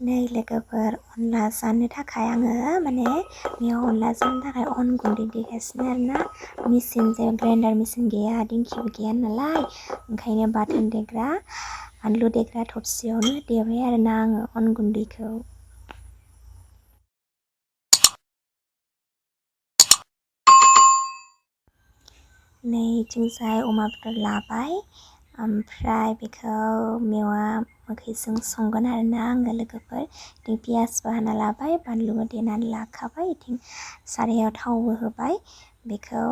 नै लोगोफोर अनला जानो थाखाय आङो माने बेयाव अनला जानो थाखाय अन गुन्दै देगासिनो आरोना मेचिनजों ग्राइन्डार मेचिन गैया दिंखिबो गैया नालाय ओंखायनो बाथोन देग्रा बानलु देग्रा थबसियावनो देबाय आरोना आङो अन गुन्दैखौ नैथिंजाय अमा बेदर लाबाय ओमफ्राय बेखौ मेवा मोखैजों संगोन आरोना आङो लोगोफोर इथिं पियासबो हाना लाबाय बानलुबो देनानै लाखाबाय इथिं सारायाव थावबो होबाय बेखौ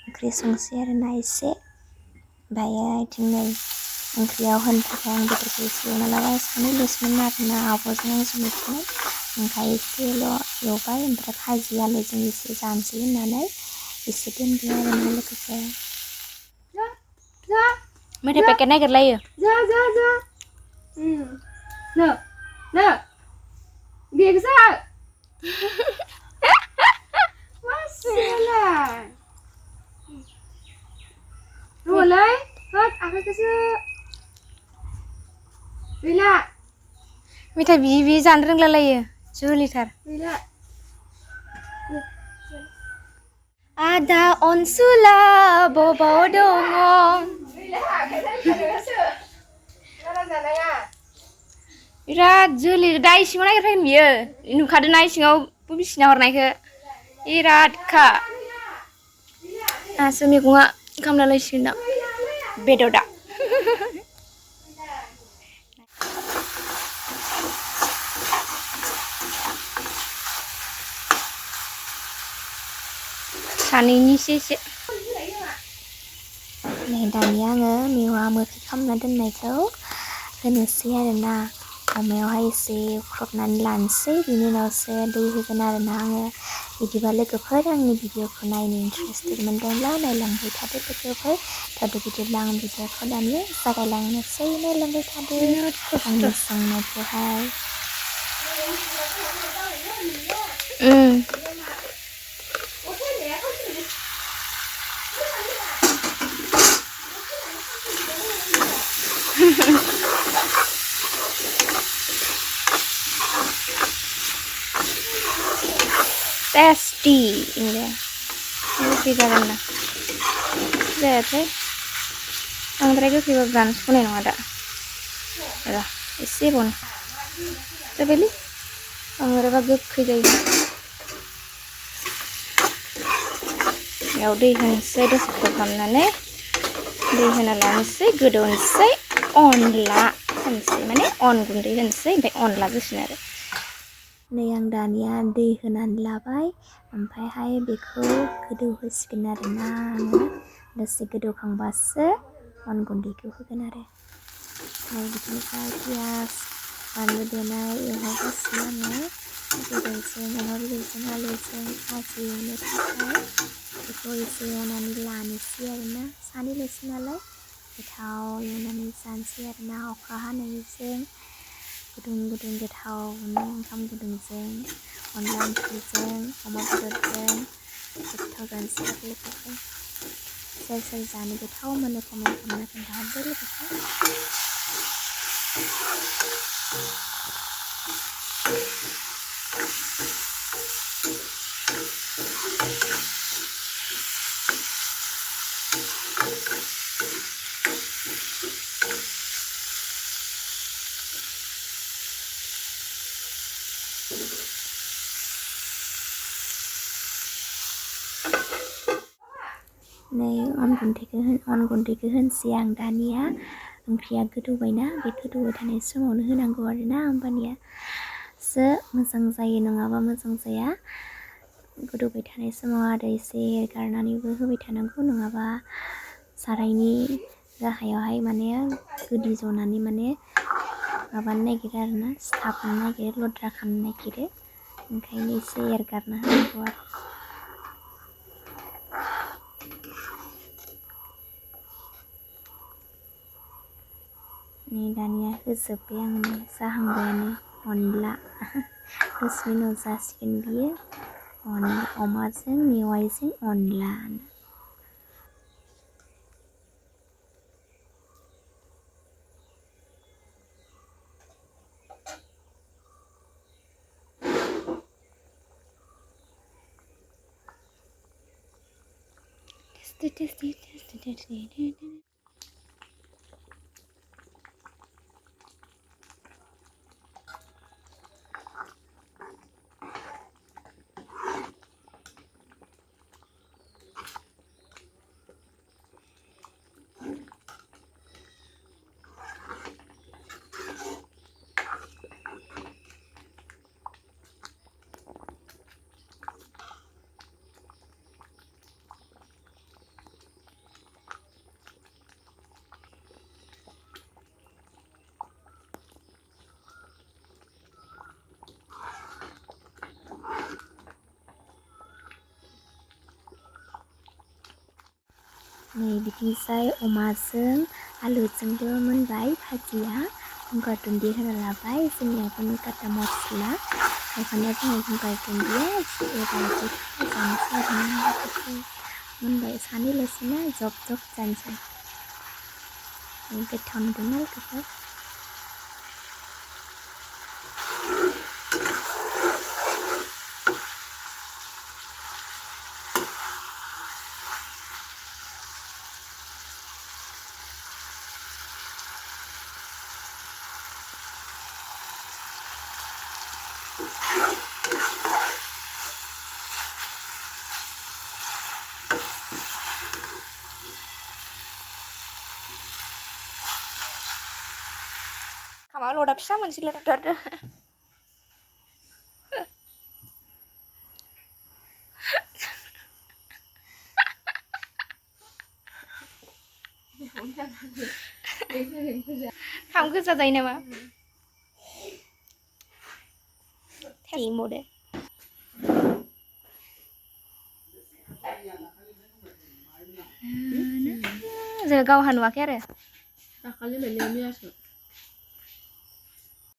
ओंख्रि संसै आरोना एसे ओमफ्रायो इथिं नै ओंख्रियाव होनो थाखाय आं बेदरखौ एसे एवना लाबाय सानैल'सोमोन आरोना आब'जों आंजों बिदिनो ओमफ्राय एसेल' एवबाय ओमफ्राय भाजि आलुजों एसे जानोसै होननानै एसे दोनबाय आरोना लोगोफोर मेथाइ पेकेट नागिरलायो नो बेगजा मासियालाय र'लै होद आखाइखौसो गैला मेथाइ बियै बियै जानो रोंलालायो जुलिथार गैला आदा अनसुला बबाव दङ बिराद जोलै दा इसिङाव नागिरफैगोन बियो नुखादोंना इसिङाव बिसिना हरनायखौ बिरादखा दासो मैगङा खामला लायसिगोन दा बेदरा सानैनिसो एसे नै दानिया आङो मेवा मोखै खालामना दोननायखौ होनोसै आरोना अमायावहाय एसे हुख्रबनानै लानोसै बिनि उनावसो दै होगोन आरोना आङो बिदिबा लोगोफोर आंनि भिडिअखौ नायनो इन्टारेस्टेड मोनदोंब्ला नायलांबाय थादो लोगोफोर दाथ' बिदिब्ला आं भिडिअखौ दानिया जागायलांनोसै नायलांबाय थादो आंनि संनायखौहाय tasty ini jalan lah lihat yang terakhir kita beran sepuluh yang ada ya isi pun tapi li mereka kerja ya udah ini saya dah seperti kamane deh ini langsung gedon saya onla langsung mana on gundi langsung be onla bisner नै आं दानिया दै होनानै लाबाय ओमफ्रायहाय बेखौ गोदौहोसिगोन आरोना आङो दसे गोदौखांबासो अन गुन्दैखौ होगोन आरो नै बिदिनिफ्राय पियास बानलु देनाय एवहोगासिनो आङो बेदरजों अमा बेदरजों आलुजों भाजि एवनो थाखाय बेखौ एसे एवनानै लानोसै आरोना सानैल'सो नालाय गोथाव एवनानै जानोसै आरोना अखा हानायजों गुदुं गुदुं गोथावनो ओंखाम गुदुंजों अनला ओंख्रिजों अमा बेदरजों गोथाव जानोसै आरो लोगोफोर सोर सोर जानो गोथाव मोनो कमेन्ट खालामना खोन्थाहरदो लोगोफोर नै अन गुन्दैखौ होनसै आं दानिया ओंख्रिया गोदौबायना बे गोदौबाय थानाय समावनो होनांगौ आरोना होमबानियासो मोजां जायो नङाबा मोजां जाया गोदौबाय थानाय समाव आरो एसे एरगारनानैबो होबाय थानांगौ नङाबा सारायनि गाहायावहाय माने गोदि जनानै माने माबानो नागिरो आरोना सिथाबनो नागिरो लद्रा खानो नागिरो ओंखायनो एसे एरगारना होनांगौ आरो नै दानिया होजोब्बाय आङो जाहांबायानो अनला दसे उनाव जासिगोन बियो अमाजों मेवाइजों अनला Nih bikinsai omajg alujengबो मोनबाय भाजिया गंगार दुन्दिया होना लाबाय जोंनिया पनि kata मस्ला बेखायनो जोङो गंगार दुन्दिया बेबायदि जानोसै आरोना मोनबाय सानैल'सैना जब जब जानोसै गोथाव नुदोंना लोगोफोर खामा लदा फिसा मोनसेल' नुथारदो खाम गोजा जायो नामा थैमोदे जों गावहा नुवाखै आरो दाखालि मेलेमनियासो